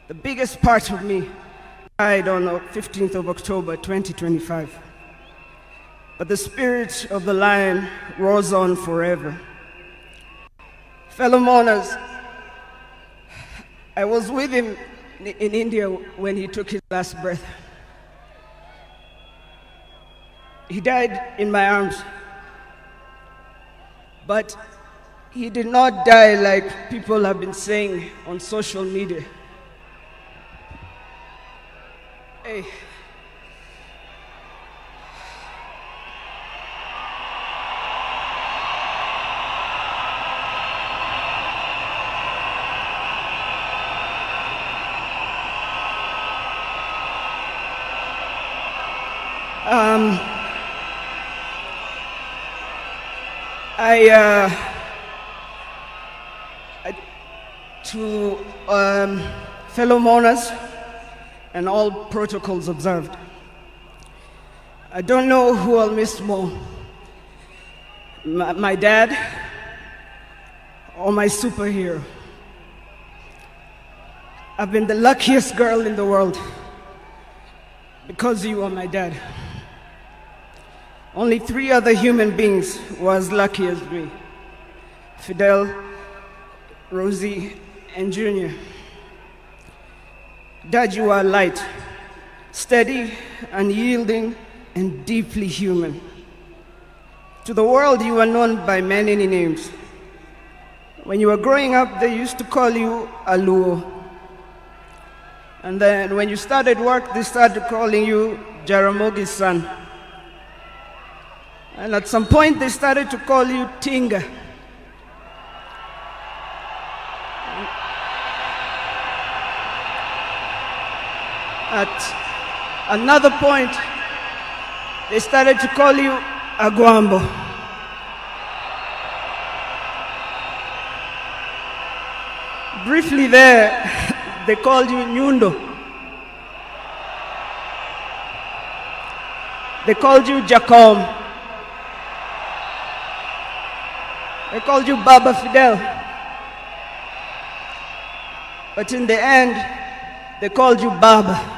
The biggest part of me died on the 15th of October 2025. But the spirit of the lion roars on forever. Fellow mourners, I was with him in India when he took his last breath. He died in my arms. But he did not die like people have been saying on social media. Hey. To fellow mourners and all protocols observed, I don't know who I'll miss more, my dad or my superhero. I've been the luckiest girl in the world because you are my dad. Only 3 other human beings were as lucky as me: Fidel, Rosie, and Junior. Dad, you are light, steady, unyielding, and deeply human. To the world, you are known by many names. When you were growing up, they used to call you Aluo. And then when you started work, they started calling you Jaramogi's son. And at some point, they started to call you Tinga. At another point, they started to call you Aguambo. Briefly there, they called you Nyundo. They called you Jacom. They called you Baba Fidel. But in the end, they called you Baba.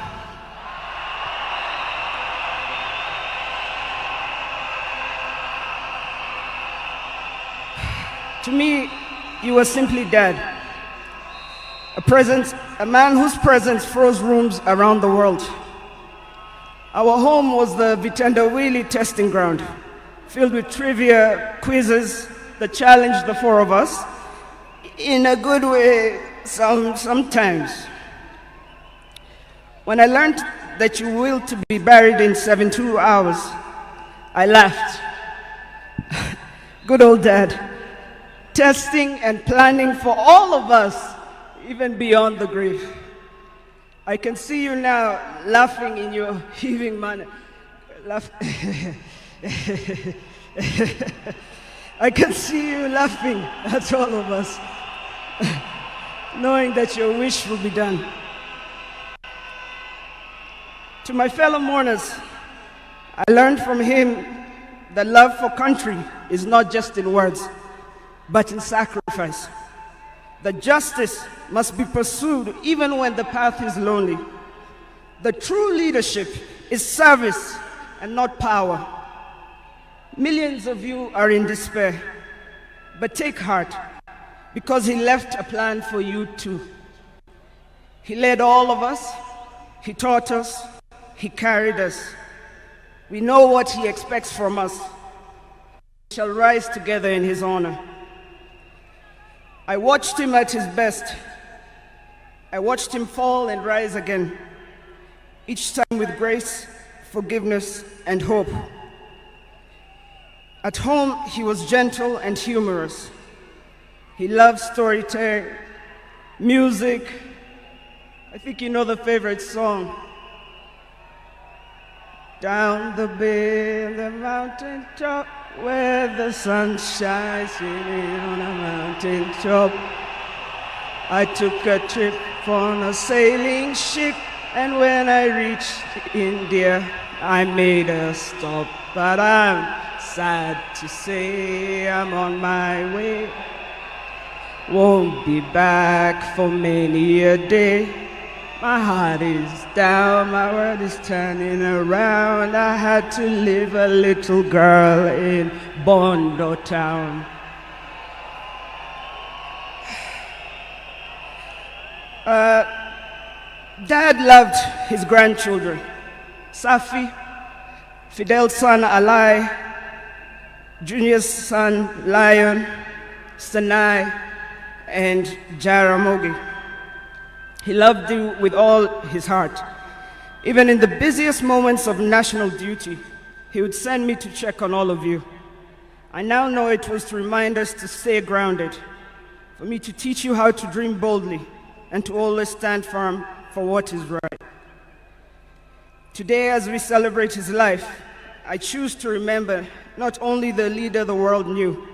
To me, you were simply Dad. A man whose presence froze rooms around the world. Our home was the Vitendawili testing ground, filled with trivia, quizzes that challenged the 4 of us, in a good way sometimes. When I learned that you willed to be buried in 72 hours, I laughed. Good old Dad. Testing and planning for all of us, even beyond the grave. I can see you now laughing in your heaving manner. I can see you laughing at all of us, knowing that your wish will be done. To my fellow mourners, I learned from him that love for country is not just in words, but in sacrifice. That justice must be pursued even when the path is lonely. The true leadership is service and not power. Millions of you are in despair, but take heart, because he left a plan for you too. He led all of us, he taught us, he carried us. We know what he expects from us. We shall rise together in his honor. I watched him at his best. I watched him fall and rise again, each time with grace, forgiveness, and hope. At home, he was gentle and humorous. He loved storytelling, music. I think you know the favorite song. Down the bay, the mountain top, where the sun shines on a mountain top. I took a trip on a sailing ship, and when I reached India, I made a stop. But I'm sad to say I'm on my way. Won't be back for many a day. My heart is down, my world is turning around. I had to leave a little girl in Bondo town. Dad loved his grandchildren. Safi, Fidel's son Alai, Junior's son Lion, Sanai, and Jaramogi. He loved you with all his heart. Even in the busiest moments of national duty, he would send me to check on all of you. I now know it was to remind us to stay grounded, for me to teach you how to dream boldly, and to always stand firm for what is right. Today, as we celebrate his life, I choose to remember not only the leader the world knew,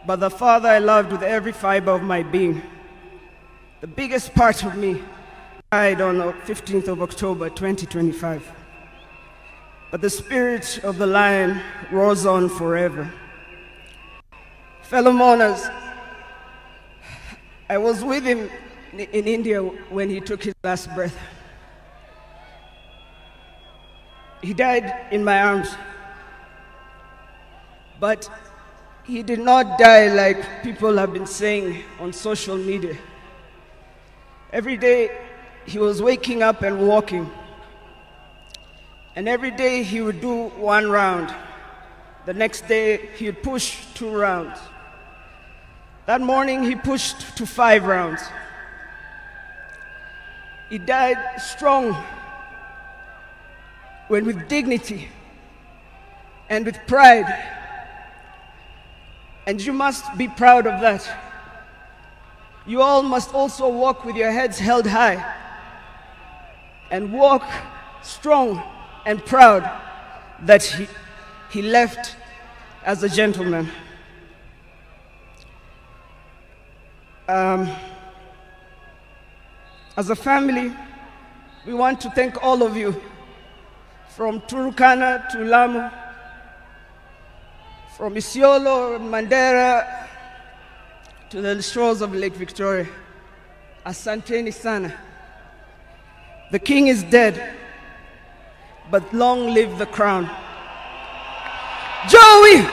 but the father I loved with every fiber of my being. The biggest part of me died on the 15th of October, 2025. But the spirit of the lion roars on forever. Fellow mourners, I was with him in India when he took his last breath. He died in my arms. But he did not die like people have been saying on social media. Every day he was waking up and walking. And every day he would do 1 round. The next day he would push 2 rounds. That morning he pushed to 5 rounds. He died strong, when with dignity and with pride. And you must be proud of that. You all must also walk with your heads held high and walk strong and proud that he left as a gentleman. As a family, we want to thank all of you, from Turkana to Lamu, from Isiolo, Mandera, to the shores of Lake Victoria. Asanteni sana. The king is dead, but long live the crown. Joey!